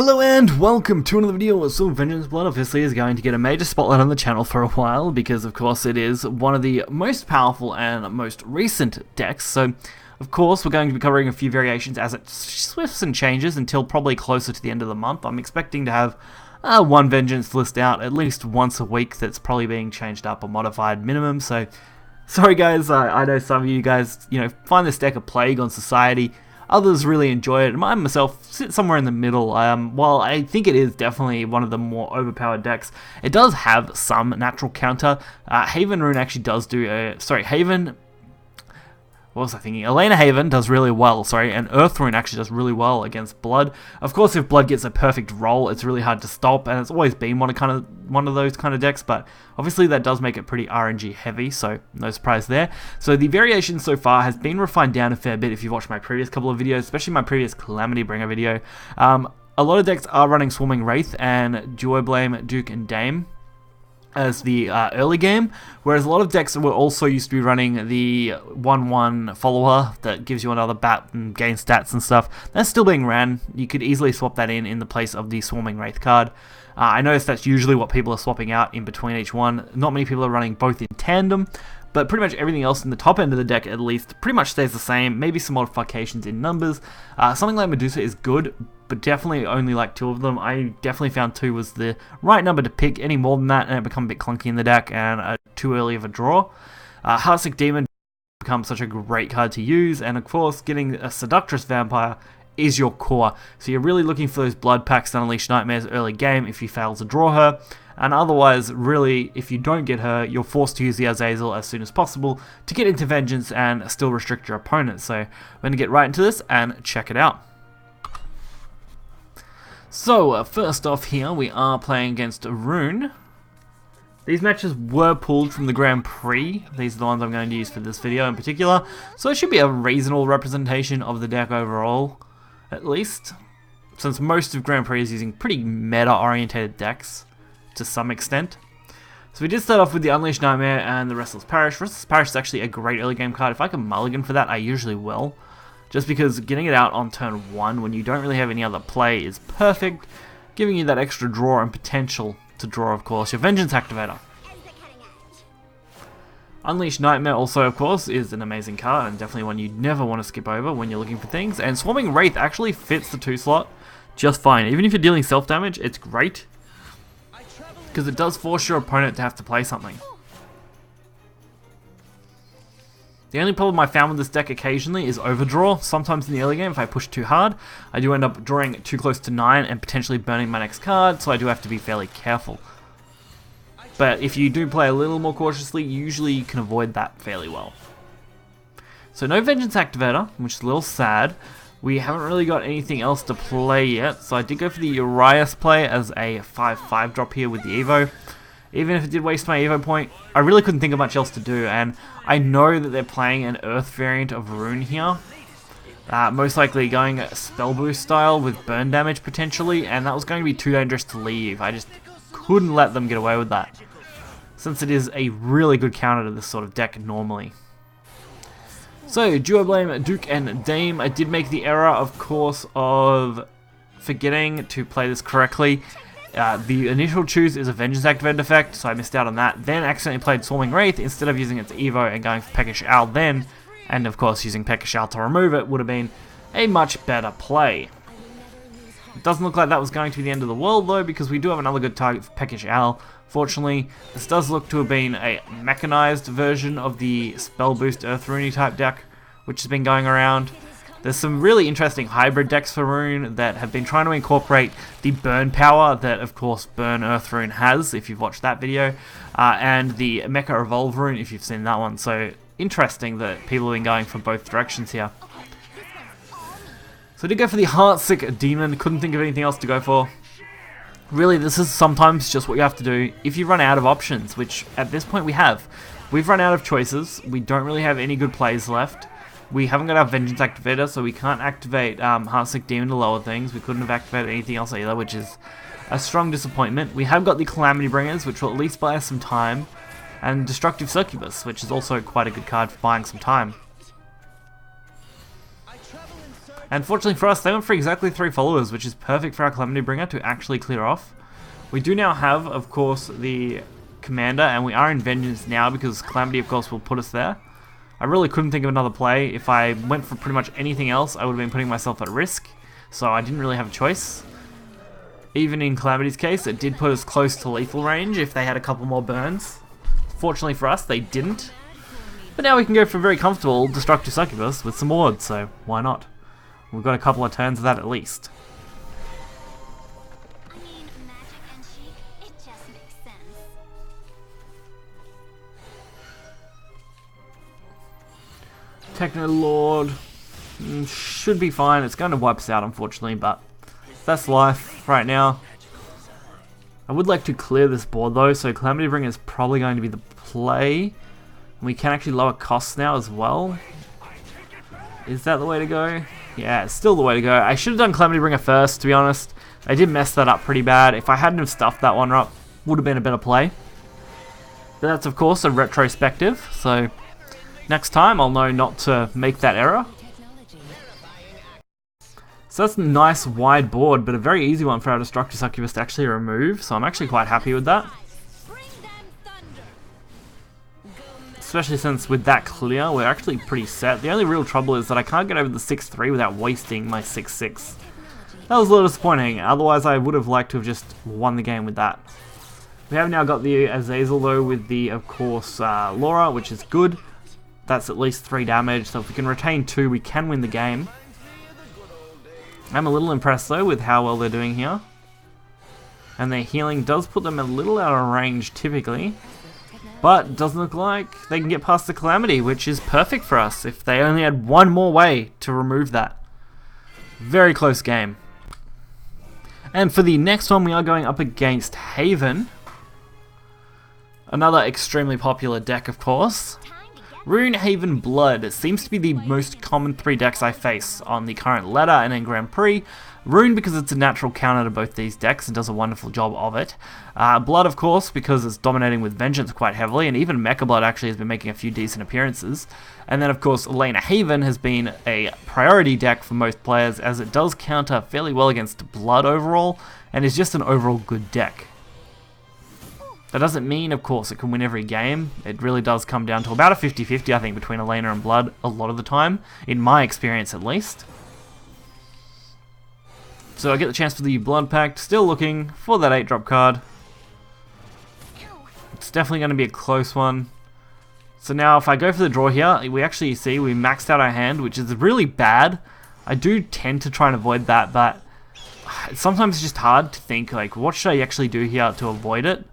Hello and welcome to another video. So Vengeance Blood obviously is going to get a major spotlight on the channel for a while because of course it is one of the most powerful and most recent decks. So of course we're going to be covering a few variations as it swifts and changes until probably closer to the end of the month. I'm expecting to have one Vengeance list out at least once a week that's probably being changed up or modified minimum. So sorry guys, I know some of you guys find this deck a plague on society. Others really enjoy it, and I myself sit somewhere in the middle. While I think it is definitely one of the more overpowered decks, it does have some natural counter. Haven Rune actually does do Haven. What was I thinking? Elena Haven does really well, and Earth Rune actually does really well against Blood. Of course, if Blood gets a perfect roll, it's really hard to stop, and it's always been one of those kind of decks, but obviously that does make it pretty RNG heavy, so no surprise there. So the variation so far has been refined down a fair bit if you've watched my previous couple of videos, especially my previous Calamity Bringer video. A lot of decks are running Swarming Wraith and Duo Blame, Duke, and Dame as the early game, whereas a lot of decks were also used to be running the 1/1 follower that gives you another bat and gain stats and stuff. That's still being ran. You could easily swap that in the place of the Swarming Wraith card. I noticed that's usually what people are swapping out in between each one. Not many people are running both in tandem, but pretty much everything else in the top end of the deck at least pretty much stays the same, maybe some modifications in numbers. Something like Medusa is good, but definitely only like 2 of them. I definitely found 2 was the right number to pick. Any more than that and it become a bit clunky in the deck and too early of a draw. Heartsick Demon becomes such a great card to use, and of course getting a Seductress Vampire is your core. So you're really looking for those blood packs to unleash nightmares early game if you fail to draw her. And otherwise, really, if you don't get her, you're forced to use the Azazel as soon as possible to get into Vengeance and still restrict your opponent. So we're going to get right into this and check it out. So first off here, we are playing against Rune. These matches were pulled from the Grand Prix. These are the ones I'm going to use for this video in particular. So it should be a reasonable representation of the deck overall, at least, since most of Grand Prix is using pretty meta-orientated decks to some extent. So we did start off with the Unleashed Nightmare and the Restless Parish. Restless Parish is actually a great early game card. If I can mulligan for that, I usually will. Just because getting it out on turn 1 when you don't really have any other play is perfect, giving you that extra draw and potential to draw, of course, your Vengeance Activator. Unleashed Nightmare also, of course, is an amazing card and definitely one you never want to skip over when you're looking for things. And Swarming Wraith actually fits the 2 slot just fine. Even if you're dealing self-damage, it's great, because it does force your opponent to have to play something. The only problem I found with this deck occasionally is overdraw. Sometimes in the early game, if I push too hard, I do end up drawing too close to 9 and potentially burning my next card, so I do have to be fairly careful. But if you do play a little more cautiously, usually you can avoid that fairly well. So no Vengeance Activator, which is a little sad. We haven't really got anything else to play yet, so I did go for the Urias play as a 5/5 drop here with the Evo. Even if it did waste my Evo point, I really couldn't think of much else to do, and I know that they're playing an Earth variant of Rune here. Most likely going Spell Boost style with burn damage potentially, and that was going to be too dangerous to leave. I just couldn't let them get away with that, since it is a really good counter to this sort of deck normally. So, Duo Blame, Duke, and Dame. I did make the error, of course, of forgetting to play this correctly. The initial choose is a Vengeance Activated effect, so I missed out on that. Then accidentally played Swarming Wraith instead of using its Evo and going for Peckish Owl then. And of course using Peckish Owl to remove it would have been a much better play. It doesn't look like that was going to be the end of the world though, because we do have another good target for Peckish Owl. Fortunately, this does look to have been a mechanized version of the Spell Boost Earth Rune type deck, which has been going around. There's some really interesting hybrid decks for Rune that have been trying to incorporate the burn power that, of course, Burn Earth Rune has, if you've watched that video, and the Mecha Evolve Rune, if you've seen that one. So, interesting that people have been going from both directions here. So I did go for the Heartsick Demon, couldn't think of anything else to go for. Really, this is sometimes just what you have to do if you run out of options, which at this point we have. We've run out of choices, we don't really have any good plays left. We haven't got our Vengeance Activator, so we can't activate Heartsick Demon to lower things. We couldn't have activated anything else either, which is a strong disappointment. We have got the Calamity Bringers, which will at least buy us some time, and Destructive Succubus, which is also quite a good card for buying some time. And fortunately for us, they went for exactly 3 followers, which is perfect for our Calamity Bringer to actually clear off. We do now have, of course, the Commander, and we are in Vengeance now because Calamity, of course, will put us there. I really couldn't think of another play. If I went for pretty much anything else, I would have been putting myself at risk, so I didn't really have a choice. Even in Calamity's case, it did put us close to lethal range if they had a couple more burns. Fortunately for us, they didn't. But now we can go for a very comfortable Destructive Succubus with some wards, so why not? We've got a couple of turns of that at least. I mean, magic and chic, it just makes sense. Techno Lord should be fine. It's going to wipe us out, unfortunately, but that's life right now. I would like to clear this board though, so Calamity Bringer is probably going to be the play. We can actually lower costs now as well. Is that the way to go? Yeah, it's still the way to go. I should have done Calamity Bringer first, to be honest. I did mess that up pretty bad. If I hadn't have stuffed that one up, would have been a better play. But that's of course a retrospective, so next time I'll know not to make that error. So that's a nice wide board, but a very easy one for our Destructive Succubus to actually remove, so I'm actually quite happy with that. Especially since with that clear, we're actually pretty set. The only real trouble is that I can't get over the 6-3 without wasting my 6-6. That was a little disappointing, otherwise I would have liked to have just won the game with that. We have now got the Azazel though with the, of course, Laura, which is good. That's at least 3 damage, so if we can retain 2, we can win the game. I'm a little impressed though with how well they're doing here. And their healing does put them a little out of range typically. But doesn't look like they can get past the Calamity, which is perfect for us if they only had one more way to remove that. Very close game. And for the next one, we are going up against Haven. Another extremely popular deck, of course. Rune Haven Blood seems to be the most common 3 decks I face on the current ladder and in Grand Prix. Rune because it's a natural counter to both these decks and does a wonderful job of it. Blood, of course, because it's dominating with Vengeance quite heavily, and even Mecha Blood actually has been making a few decent appearances. And then, of course, Elena Haven has been a priority deck for most players, as it does counter fairly well against Blood overall, and is just an overall good deck. That doesn't mean, of course, it can win every game. It really does come down to about a 50-50, I think, between Elena and Blood a lot of the time, in my experience at least. So I get the chance for the Blood Pact, still looking for that 8-drop card. It's definitely going to be a close one. So now if I go for the draw here, we actually see we maxed out our hand, which is really bad. I do tend to try and avoid that, but sometimes it's just hard to think, like, what should I actually do here to avoid it?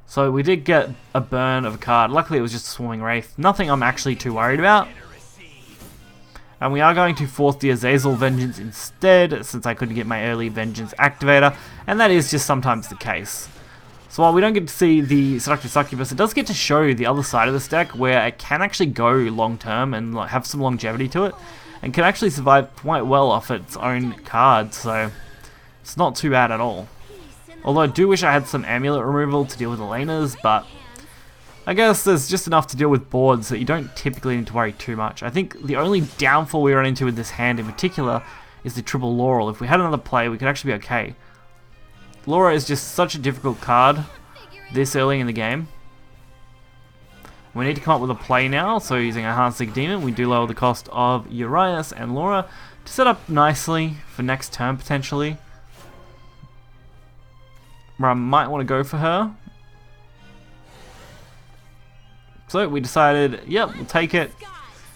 So we did get a burn of a card. Luckily it was just a Swarming Wraith. Nothing I'm actually too worried about. And we are going to force the Azazel Vengeance instead, since I couldn't get my early Vengeance activator, and that is just sometimes the case. So while we don't get to see the Seductive Succubus, it does get to show the other side of this deck, where it can actually go long term and have some longevity to it, and can actually survive quite well off its own card, so it's not too bad at all. Although I do wish I had some amulet removal to deal with Elena's, but I guess there's just enough to deal with boards that you don't typically need to worry too much. I think the only downfall we run into with this hand in particular is the triple Laurel. If we had another play, we could actually be okay. Laura is just such a difficult card this early in the game. We need to come up with a play now, so using a Heartsick Demon, we do lower the cost of Urias and Laura to set up nicely for next turn potentially. Where I might want to go for her. So we decided, yep, we'll take it.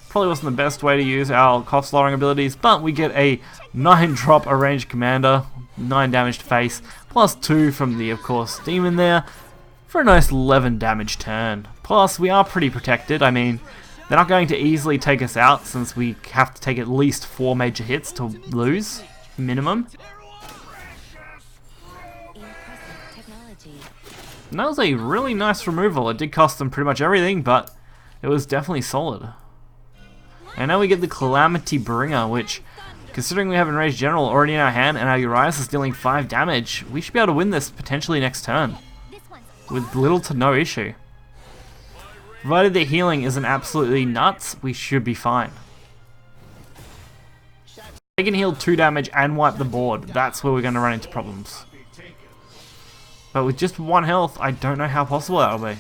Probably wasn't the best way to use our cost lowering abilities, but we get a 9-drop Arranged Commander, 9 damage to face, plus 2 from the, of course, Demon there, for a nice 11 damage turn. Plus, we are pretty protected. I mean, they're not going to easily take us out, since we have to take at least 4 major hits to lose, minimum. And that was a really nice removal. It did cost them pretty much everything, but it was definitely solid. And now we get the Calamity Bringer, which, considering we have Enraged General already in our hand and our Urias is dealing 5 damage, we should be able to win this potentially next turn, with little to no issue. Provided the healing isn't absolutely nuts, we should be fine. They can heal 2 damage and wipe the board. That's where we're going to run into problems. But with just 1 health, I don't know how possible that will be.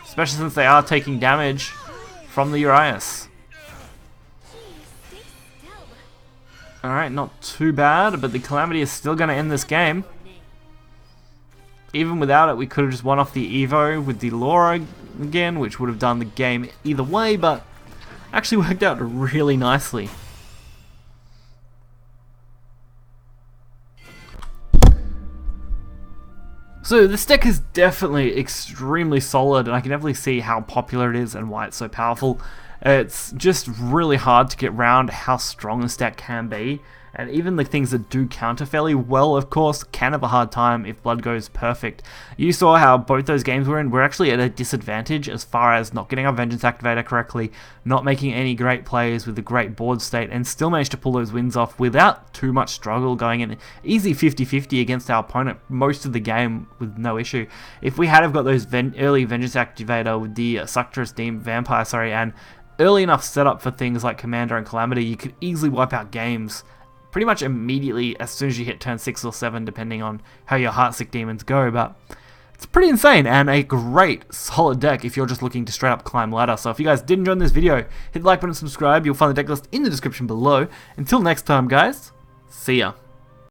Especially since they are taking damage from the Urias. Alright, not too bad, but the Calamity is still going to end this game. Even without it, we could have just won off the Evo with the Laura again, which would have done the game either way, but actually worked out really nicely. So this deck is definitely extremely solid, and I can definitely see how popular it is and why it's so powerful. It's just really hard to get around how strong this deck can be, and even the things that do counter fairly well, of course, can have a hard time if blood goes perfect. You saw how both those games we're in, we're actually at a disadvantage as far as not getting our Vengeance Activator correctly, not making any great plays with a great board state, and still managed to pull those wins off without too much struggle, going in easy 50-50 against our opponent most of the game with no issue. If we had have got those early Vengeance Activator with the Suctress Demon Vampire, and early enough setup for things like Commander and Calamity, you could easily wipe out games pretty much immediately as soon as you hit turn 6 or 7, depending on how your Heartsick Demons go. But it's pretty insane and a great solid deck if you're just looking to straight up climb ladder. So if you guys did enjoy this video, hit the like button and subscribe. You'll find the deck list in the description below. Until next time, guys, see ya.